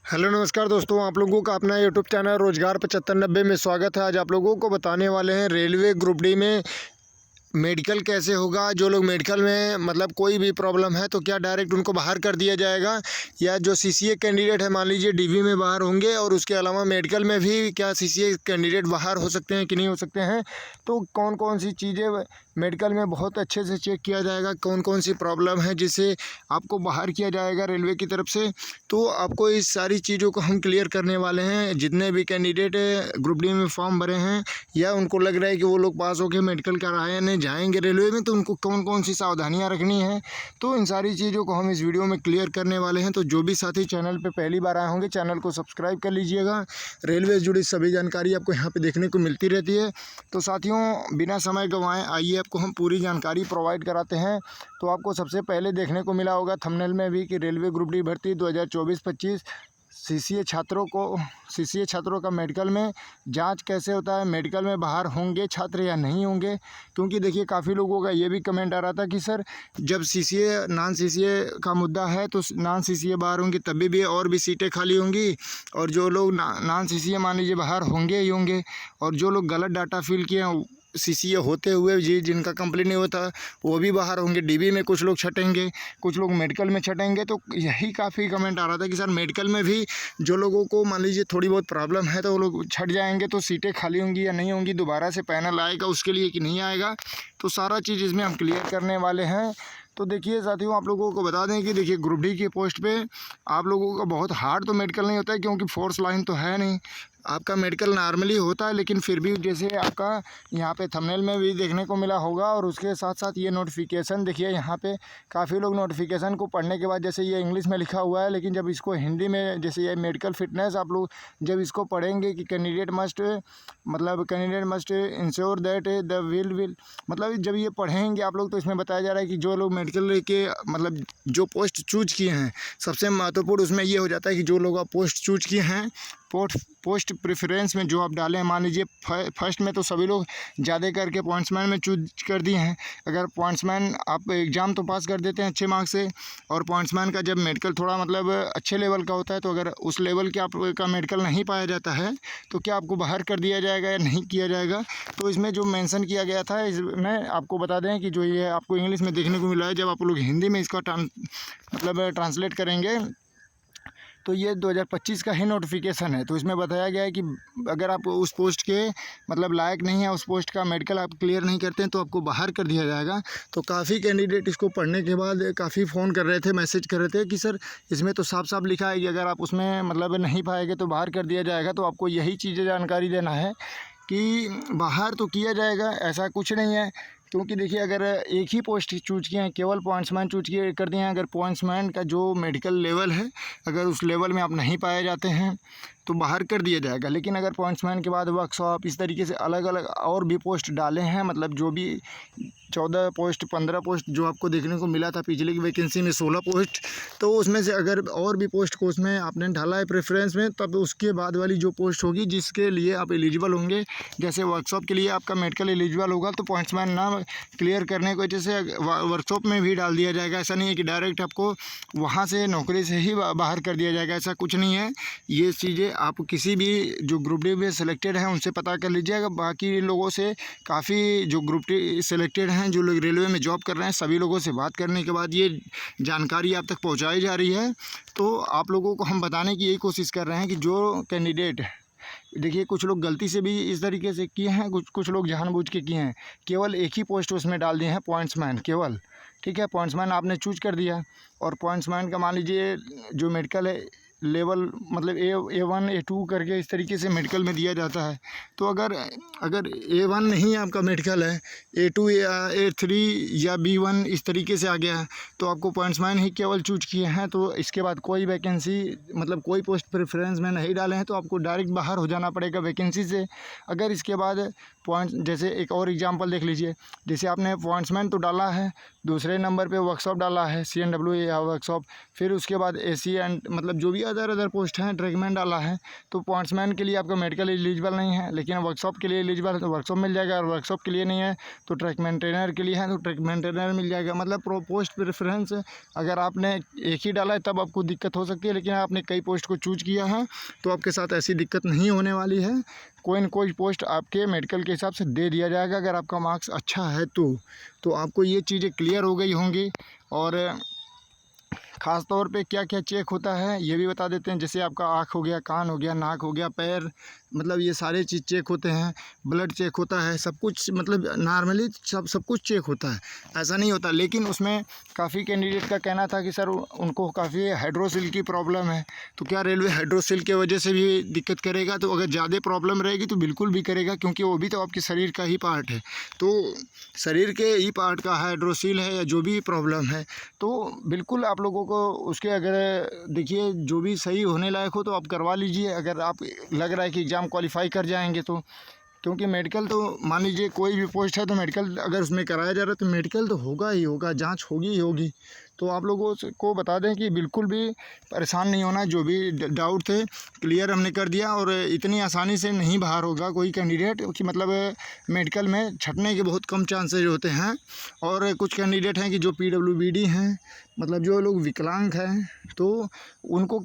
Hello नमस्कार दोस्तों, आप लोगों का अपना यूट्यूब चैनल रोजगार 7590 में स्वागत है। आज आप लोगों को बताने वाले हैं रेलवे ग्रुप डी में मेडिकल कैसे होगा। जो लोग मेडिकल में मतलब कोई भी प्रॉब्लम है तो क्या डायरेक्ट उनको बाहर कर दिया जाएगा, या जो सीसीए कैंडिडेट है मान लीजिए डीवी में बाहर होंगे, और उसके अलावा मेडिकल में भी क्या सीसीए कैंडिडेट बाहर हो सकते हैं कि नहीं हो सकते हैं। तो कौन कौन सी चीज़ें मेडिकल में बहुत अच्छे से चेक किया जाएगा, कौन कौन सी प्रॉब्लम है जिससे आपको बाहर किया जाएगा रेलवे की तरफ से। तो आपको इस सारी चीज़ों को हम क्लियर करने वाले हैं। जितने भी कैंडिडेट ग्रुप डी में फॉर्म भरे हैं या उनको लग रहा है कि वो लोग पास होकर मेडिकल कराने जाएंगे रेलवे में, तो उनको कौन कौन सी सावधानियां रखनी है, तो इन सारी चीज़ों को हम इस वीडियो में क्लियर करने वाले हैं। तो जो भी साथी चैनल पे पहली बार आए होंगे, चैनल को सब्सक्राइब कर लीजिएगा। रेलवे से जुड़ी सभी जानकारी आपको यहाँ पे देखने को मिलती रहती है। तो साथियों, बिना समय गंवाए आइए आपको हम पूरी जानकारी प्रोवाइड कराते हैं। तो आपको सबसे पहले देखने को मिला होगा थंबनेल में भी कि रेलवे ग्रुप डी भर्ती 2024-25 सीसीए छात्रों का मेडिकल में जांच कैसे होता है, मेडिकल में बाहर होंगे छात्र या नहीं होंगे। क्योंकि देखिए, काफ़ी लोगों का ये भी कमेंट आ रहा था कि सर जब सीसीए नॉन सीसीए का मुद्दा है तो नॉन सीसीए बाहर होंगी तभी भी और भी सीटें खाली होंगी, और जो लोग नॉन सीसीए मान लीजिए बाहर होंगे ही होंगे, और जो लोग गलत डाटा फिल किए हैं सीसीए होते हुए जी जिनका कंप्लीट नहीं होता वो भी बाहर होंगे। डीबी में कुछ लोग छटेंगे, कुछ लोग मेडिकल में छटेंगे। तो यही काफ़ी कमेंट आ रहा था कि सर मेडिकल में भी जो लोगों को मान लीजिए थोड़ी बहुत प्रॉब्लम है तो वो लोग छट जाएंगे, तो सीटें खाली होंगी या नहीं होंगी, दोबारा से पैनल आएगा उसके लिए कि नहीं आएगा। तो सारा चीज़ इसमें हम क्लियर करने वाले हैं। तो देखिए साथियों, आप लोगों को बता दें कि देखिए ग्रुप डी की पोस्ट पे आप लोगों का बहुत हार्ड तो मेडिकल नहीं होता है, क्योंकि फोर्स लाइन तो है नहीं। आपका मेडिकल नॉर्मली होता है, लेकिन फिर भी जैसे आपका यहाँ पे थंबनेल में भी देखने को मिला होगा, और उसके साथ साथ ये नोटिफिकेशन देखिए, यहाँ पे काफ़ी लोग नोटिफिकेशन को पढ़ने के बाद, जैसे ये इंग्लिश में लिखा हुआ है, लेकिन जब इसको हिंदी में जैसे ये मेडिकल फिटनेस आप लोग जब इसको पढ़ेंगे कि candidate must ensure that the will मतलब जब ये पढ़ेंगे आप लोग, तो इसमें बताया जा रहा है कि जो लोग मेडिकल के मतलब जो पोस्ट चूज किए हैं, सबसे महत्वपूर्ण उसमें ये हो जाता है कि जो लोग आप पोस्ट चूज किए हैं, पोस्ट प्रेफरेंस में जो आप डालें, मान लीजिए फर्स्ट में तो सभी लोग ज़्यादा करके पॉइंट्समैन में चूज कर दिए हैं। अगर पॉइंट्समैन आप एग्ज़ाम तो पास कर देते हैं अच्छे मार्क्स से, और पॉइंट्समैन का जब मेडिकल थोड़ा मतलब अच्छे लेवल का होता है, तो अगर उस लेवल के आपका मेडिकल नहीं पाया जाता है तो क्या आपको बाहर कर दिया जाएगा या नहीं किया जाएगा। तो इसमें जो मेंशन किया गया था, इसमें आपको बता दें कि जो ये आपको इंग्लिश में देखने को मिला है, जब आप लोग हिंदी में इसका ट्रांसलेट करेंगे तो ये 2025 का ही नोटिफिकेशन है। तो इसमें बताया गया है कि अगर आप उस पोस्ट के मतलब लायक नहीं है, उस पोस्ट का मेडिकल आप क्लियर नहीं करते हैं, तो आपको बाहर कर दिया जाएगा। तो काफ़ी कैंडिडेट इसको पढ़ने के बाद काफ़ी फ़ोन कर रहे थे, मैसेज कर रहे थे कि सर इसमें तो साफ साफ लिखा है कि अगर आप उसमें मतलब नहीं पाएंगे तो बाहर कर दिया जाएगा। तो आपको यही चीज़ें जानकारी देना है कि बाहर तो किया जाएगा, ऐसा कुछ नहीं है। क्योंकि देखिए, अगर एक ही पोस्ट चूज किए हैं, केवल पॉइंट्समैन चूज किए कर दिए हैं, अगर पॉइंट्समैन का जो मेडिकल लेवल है अगर उस लेवल में आप नहीं पाए जाते हैं तो बाहर कर दिया जाएगा। लेकिन अगर पॉइंट्समैन के बाद वर्कशॉप इस तरीके से अलग अलग और भी पोस्ट डाले हैं, मतलब जो भी 14 पोस्ट 15 पोस्ट जो आपको देखने को मिला था पिछले की वैकेंसी में 16 पोस्ट, तो उसमें से अगर और भी पोस्ट को उसमें आपने डाला है प्रेफरेंस में, तब उसके बाद वाली जो पोस्ट होगी जिसके लिए आप एलिजिबल होंगे, जैसे वर्कशॉप के लिए आपका मेडिकल एलिजिबल होगा, तो पॉइंट्समैन ना क्लियर करने की वजह से वर्कशॉप में भी डाल दिया जाएगा। ऐसा नहीं है कि डायरेक्ट आपको वहाँ से नौकरी से ही बाहर कर दिया जाएगा, ऐसा कुछ नहीं है। ये चीज़ें आप किसी भी जो ग्रुप डी में सिलेक्टेड हैं उनसे पता कर लीजिएगा। बाकी लोगों से काफ़ी जो ग्रुप डी सिलेक्टेड हैं, जो लोग रेलवे में जॉब कर रहे हैं, सभी लोगों से बात करने के बाद ये जानकारी आप तक पहुंचाई जा रही है। तो आप लोगों को हम बताने की यही कोशिश कर रहे हैं कि जो कैंडिडेट देखिए, कुछ लोग गलती से भी इस तरीके से किए हैं, कुछ लोग जानबूझ के किए हैं, केवल एक ही पोस्ट उसमें डाल दिए हैं पॉइंट्समैन केवल। ठीक है, पॉइंट्समैन आपने चूज कर दिया, और पॉइंट्समैन का मान लीजिए जो मेडिकल है लेवल मतलब A1 A2 करके इस तरीके से मेडिकल में दिया जाता है। तो अगर A1 नहीं आपका मेडिकल है, A2 या A3 या B1 इस तरीके से आ गया है, तो आपको पॉइंट्समैन ही केवल चूज किए हैं, तो इसके बाद कोई वैकेंसी मतलब कोई पोस्ट प्रेफरेंस में नहीं डाले हैं, तो आपको डायरेक्ट बाहर हो जाना पड़ेगा वैकेंसी से। अगर इसके बाद पॉइंट, जैसे एक और एग्जांपल देख लीजिए, जैसे आपने पॉइंट्समैन तो डाला है, दूसरे नंबर पे वर्कशॉप डाला है CNW या वर्कशॉप, फिर उसके बाद AC एंड मतलब जो भी अदर पोस्ट हैं। ट्रैकमैन डाला है तो पॉइंट्समैन के लिए आपका मेडिकल एलिजिबल नहीं है, लेकिन वर्कशॉप के लिए एलिजिबल है तो वर्कशॉप मिल जाएगा, और वर्कशॉप के लिए नहीं है तो ट्रैक मेंटेनर के लिए है तो ट्रैक मेंटेनर मिल जाएगा। मतलब पोस्ट प्रेफरेंस अगर आपने एक ही डाला है तब आपको दिक्कत हो सकती है, लेकिन आपने कई पोस्ट को चूज किया है तो आपके साथ ऐसी दिक्कत नहीं होने वाली है। कोई न कोई पोस्ट आपके मेडिकल के हिसाब से दे दिया जाएगा अगर आपका मार्क्स अच्छा है तो आपको ये चीज़ें क्लियर हो गई होंगी। और ख़ास तौर पे क्या क्या चेक होता है ये भी बता देते हैं। जैसे आपका आँख हो गया, कान हो गया, नाक हो गया, पैर, मतलब ये सारे चीज़ चेक होते हैं। ब्लड चेक होता है, सब कुछ मतलब नॉर्मली सब कुछ चेक होता है, ऐसा नहीं होता। लेकिन उसमें काफ़ी कैंडिडेट का कहना था कि सर उनको काफ़ी हाइड्रोसिल की प्रॉब्लम है, तो क्या रेलवे हाइड्रोसिल के वजह से भी दिक्कत करेगा? तो अगर ज़्यादा प्रॉब्लम रहेगी तो बिल्कुल भी करेगा, क्योंकि वो भी तो आपके शरीर का ही पार्ट है। तो शरीर के ही पार्ट का हाइड्रोसिल है या जो भी प्रॉब्लम है तो बिल्कुल आप लोगों को उसके अगर देखिए जो भी सही होने लायक हो तो आप करवा लीजिए। अगर आप लग रहा है कि एग्ज़ाम क्वालिफाई कर जाएंगे तो, क्योंकि मेडिकल तो मान लीजिए कोई भी पोस्ट है तो मेडिकल अगर उसमें कराया जा रहा है तो मेडिकल तो होगा ही होगा, जांच होगी ही होगी। तो आप लोगों को बता दें कि बिल्कुल भी परेशान नहीं होना, जो भी डाउट थे क्लियर हमने कर दिया। और इतनी आसानी से नहीं बाहर होगा कोई कैंडिडेट कि मतलब मेडिकल में छटने के बहुत कम चांसेज होते हैं। और कुछ कैंडिडेट हैं कि जो PWBD हैं, मतलब जो लोग विकलांग हैं तो उनको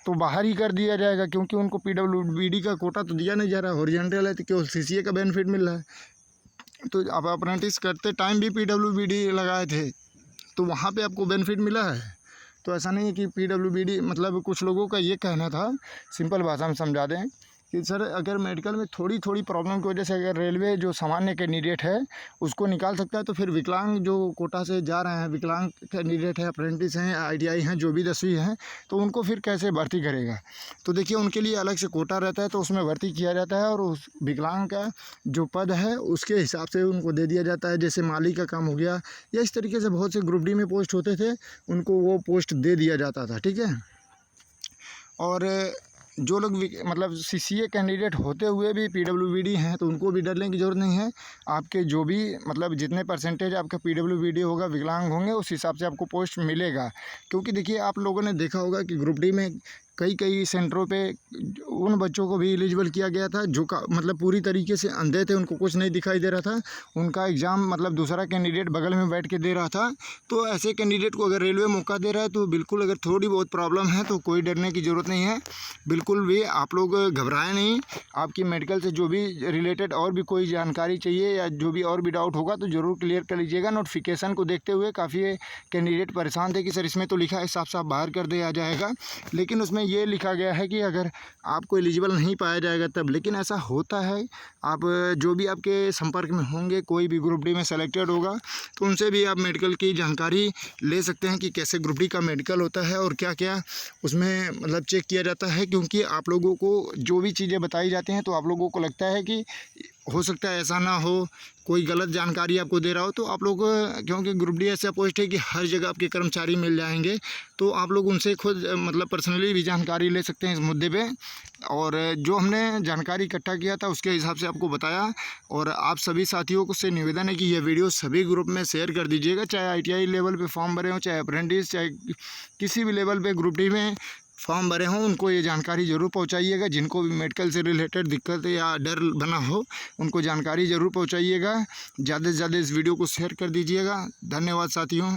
तो बाहर ही कर दिया जाएगा, क्योंकि उनको PWBD का कोटा तो दिया नहीं जा रहा, हॉरिजॉन्टल है तो केवल CCA का बेनिफिट मिल रहा है। तो आप अप्रेंटिस करते टाइम भी PWBD लगाए थे तो वहाँ पे आपको बेनिफिट मिला है। तो ऐसा नहीं है कि PWBD, मतलब कुछ लोगों का ये कहना था, सिंपल भाषा में समझा दें कि सर अगर मेडिकल में थोड़ी प्रॉब्लम की वजह से अगर रेलवे जो सामान्य कैंडिडेट है उसको निकाल सकता है तो फिर विकलांग जो कोटा से जा रहे हैं, विकलांग कैंडिडेट हैं, अप्रेंटिस हैं, ITI हैं, जो भी 10वीं हैं, तो उनको फिर कैसे भर्ती करेगा? तो देखिए उनके लिए अलग से कोटा रहता है तो उसमें भर्ती किया जाता है, और उस विकलांग का जो पद है उसके हिसाब से उनको दे दिया जाता है। जैसे माली का काम हो गया, या इस तरीके से बहुत से ग्रुप डी में पोस्ट होते थे, उनको वो पोस्ट दे दिया जाता था, ठीक है। और जो लोग मतलब CCA कैंडिडेट होते हुए भी PWBD हैं तो उनको भी डरने की ज़रूरत नहीं है। आपके जो भी मतलब जितने परसेंटेज आपका PWBD होगा, विकलांग होंगे, उस हिसाब से आपको पोस्ट मिलेगा। क्योंकि देखिए आप लोगों ने देखा होगा कि ग्रुप डी में कई सेंटरों पे उन बच्चों को भी एलिजिबल किया गया था जो का मतलब पूरी तरीके से अंधे थे, उनको कुछ नहीं दिखाई दे रहा था, उनका एग्ज़ाम मतलब दूसरा कैंडिडेट बगल में बैठ के दे रहा था। तो ऐसे कैंडिडेट को अगर रेलवे मौका दे रहा है तो बिल्कुल, अगर थोड़ी बहुत प्रॉब्लम है तो कोई डरने की ज़रूरत नहीं है, बिल्कुल भी आप लोग घबराएं नहीं। आपकी मेडिकल से जो भी रिलेटेड और भी कोई जानकारी चाहिए या जो भी और भी डाउट होगा तो ज़रूर क्लियर कर लीजिएगा। नोटिफिकेशन को देखते हुए काफ़ी कैंडिडेट परेशान थे कि सर इसमें तो लिखा है साफ बाहर कर दिया जाएगा, लेकिन उसमें ये लिखा गया है कि अगर आपको एलिजिबल नहीं पाया जाएगा तब। लेकिन ऐसा होता है, आप जो भी आपके संपर्क में होंगे, कोई भी ग्रुप डी में सेलेक्टेड होगा तो उनसे भी आप मेडिकल की जानकारी ले सकते हैं कि कैसे ग्रुप डी का मेडिकल होता है और क्या क्या उसमें मतलब चेक किया जाता है। क्योंकि आप लोगों को जो भी चीज़ें बताई जाती हैं तो आप लोगों को लगता है कि हो सकता है ऐसा ना हो, कोई गलत जानकारी आपको दे रहा हो, तो आप लोग, क्योंकि ग्रुप डी ऐसा पोस्ट है कि हर जगह आपके कर्मचारी मिल जाएंगे तो आप लोग उनसे खुद मतलब पर्सनली भी जानकारी ले सकते हैं इस मुद्दे पे। और जो हमने जानकारी इकट्ठा किया था उसके हिसाब से आपको बताया। और आप सभी साथियों को से निवेदन है कि यह वीडियो सभी ग्रुप में शेयर कर दीजिएगा, चाहे ITI लेवल पे फॉर्म भरे हों, चाहे अप्रेंटिस, चाहे किसी भी लेवल पे ग्रुप डी में फॉर्म भरे हों, उनको ये जानकारी ज़रूर पहुंचाइएगा। जिनको भी मेडिकल से रिलेटेड दिक्कत या डर बना हो उनको जानकारी ज़रूर पहुंचाइएगा। ज़्यादा से ज़्यादा इस वीडियो को शेयर कर दीजिएगा। धन्यवाद साथियों।